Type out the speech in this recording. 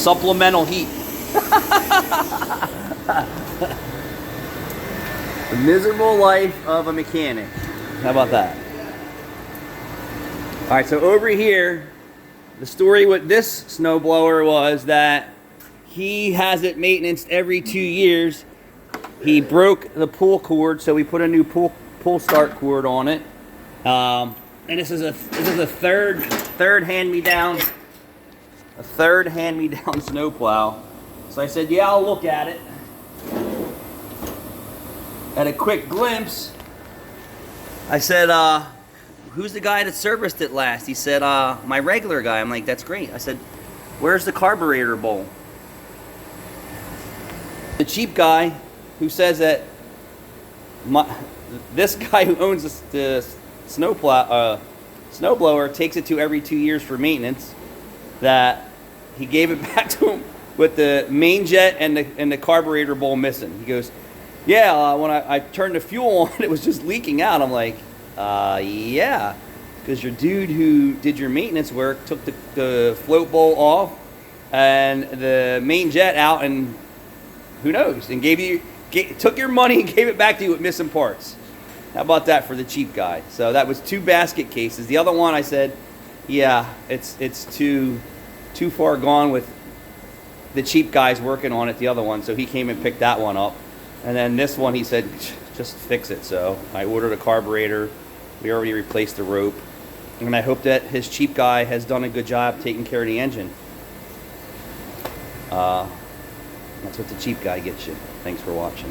Supplemental heat. The miserable life of a mechanic. How about that? All right, so over here, the story with this snowblower was that he has it maintenance every 2 years. He broke the pull cord, so we put a new pull start cord on it. And this is a third hand-me-down, snowplow. So I said, yeah, I'll look at it. At a quick glimpse, I said, who's the guy that serviced it last? He said, my regular guy. I'm like, that's great. I said, where's the carburetor bowl? The cheap guy who says that this guy who owns the snowblower takes it to every 2 years for maintenance, that he gave it back to him with the main jet and the carburetor bowl missing. He goes, yeah, when I turned the fuel on, it was just leaking out. I'm like, yeah, because your dude who did your maintenance work took the float bowl off and the main jet out, and who knows, and took your money and gave it back to you with missing parts. How about that for the cheap guy? So that was 2 basket cases. The other one, I said, yeah, it's too far gone with the cheap guys working on it, the other one. So he came and picked that one up. And then this one, he said, just fix it. So I ordered a carburetor. We already replaced the rope. And I hope that his cheap guy has done a good job taking care of the engine. That's what the cheap guy gets you. Thanks for watching.